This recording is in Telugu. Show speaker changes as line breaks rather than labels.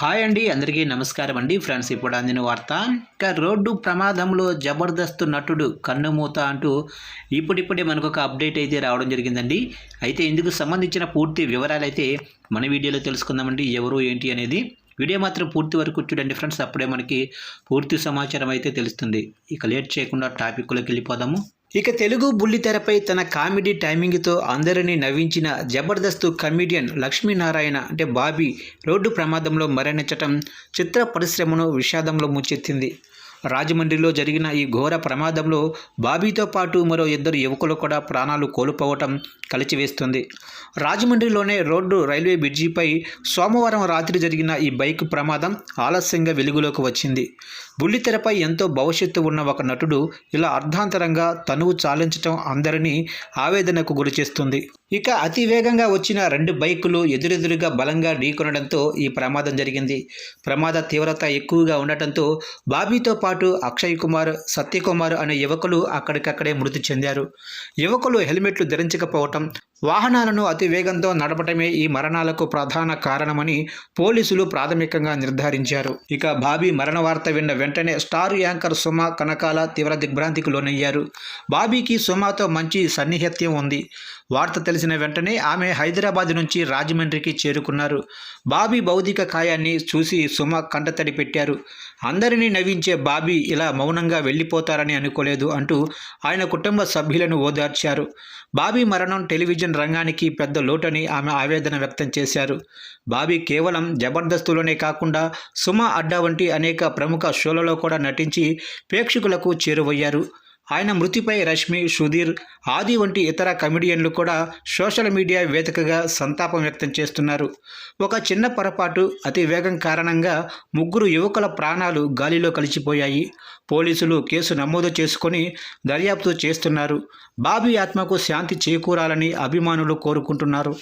హాయ్ అండి, అందరికీ నమస్కారం అండి. ఫ్రెండ్స్, ఇప్పుడు అందిన వార్త. ఇక రోడ్డు ప్రమాదంలో జబర్దస్త్ నటుడు కన్నుమూత అంటూ ఇప్పుడిప్పుడే మనకు ఒక అప్డేట్ అయితే రావడం జరిగిందండి. అయితే ఇందుకు సంబంధించిన పూర్తి వివరాలు అయితే మన వీడియోలో తెలుసుకుందామండి. ఎవరు ఏంటి అనేది వీడియో మాత్రం పూర్తి వరకు చూడండి ఫ్రెండ్స్. అప్పుడే మనకి పూర్తి సమాచారం అయితే తెలుస్తుంది. ఇక లేట్ చేయకుండా టాపిక్లోకి వెళ్ళిపోదాము. ఇక తెలుగు బుల్లితెరపై తన కామెడీ టైమింగ్తో అందరినీ నవ్వించిన జబర్దస్త్ కమెడియన్ లక్ష్మీనారాయణ అంటే బాబీ రోడ్డు ప్రమాదంలో మరణించటం చిత్ర పరిశ్రమను విషాదంలో ముంచెత్తింది. రాజమండ్రిలో జరిగిన ఈ ఘోర ప్రమాదంలో బాబీతో పాటు మరో ఇద్దరు యువకులు కూడా ప్రాణాలు కోల్పోవటం కలిచివేస్తుంది. రాజమండ్రిలోనే రోడ్డు రైల్వే బ్రిడ్జిపై సోమవారం రాత్రి జరిగిన ఈ బైక్ ప్రమాదం ఆలస్యంగా వెలుగులోకి వచ్చింది. బుల్లితెరపై ఎంతో భవిష్యత్తు ఉన్న ఒక నటుడు ఇలా అర్ధాంతరంగా తనువు చాలించటం అందరినీ ఆవేదనకు గురిచేస్తుంది. ఇక అతి వేగంగా వచ్చిన రెండు బైకులు ఎదురెదురుగా బలంగా ఢీకొనడంతో ఈ ప్రమాదం జరిగింది. ప్రమాద తీవ్రత ఎక్కువగా ఉండటంతో బాబీతో పాటు అక్షయ్ కుమార్, సత్యకుమార్ అనే యువకులు అక్కడికక్కడే మృతి చెందారు. యువకులు హెల్మెట్లు ధరించకపోవటం, వాహనాలను అతి వేగంతో నడపటమే ఈ మరణాలకు ప్రధాన కారణమని పోలీసులు ప్రాథమికంగా నిర్ధారించారు. ఇక బాబీ మరణ వార్త విన్న వెంటనే స్టార్ యాంకర్ సుమ కనకాల తీవ్ర దిగ్భ్రాంతికి లోనయ్యారు. బాబీకి సుమతో మంచి సన్నిహిత్యం ఉంది. వార్త తెలిసిన వెంటనే ఆమె హైదరాబాద్ నుంచి రాజమండ్రికి చేరుకున్నారు. బాబీ భౌతిక కాయాన్ని చూసి సుమ కంటతడి పెట్టారు. అందరినీ నవ్వించే బాబీ ఇలా మౌనంగా వెళ్ళిపోతారని అనుకోలేదు అంటూ ఆయన కుటుంబ సభ్యులను ఓదార్చారు. బాబీ మరణం టెలివిజన్ రంగానికి పెద్ద లోటని ఆమె ఆవేదన వ్యక్తం చేశారు. బాబీ కేవలం జబర్దస్తులోనే కాకుండా సుమ అడ్డా వంటి అనేక ప్రముఖ షోలలో కూడా నటించి ప్రేక్షకులకు చేరువయ్యారు. ఆయన మృతిపై రష్మి, సుధీర్, ఆది వంటి ఇతర కమెడియన్లు కూడా సోషల్ మీడియా వేదికగా సంతాపం వ్యక్తం చేస్తున్నారు. ఒక చిన్న పొరపాటు, అతి వేగం కారణంగా ముగ్గురు యువకుల ప్రాణాలు గాలిలో కలిసిపోయాయి. పోలీసులు కేసు నమోదు చేసుకొని దర్యాప్తు చేస్తున్నారు. బాబీ ఆత్మకు శాంతి చేకూరాలని అభిమానులు కోరుకుంటున్నారు.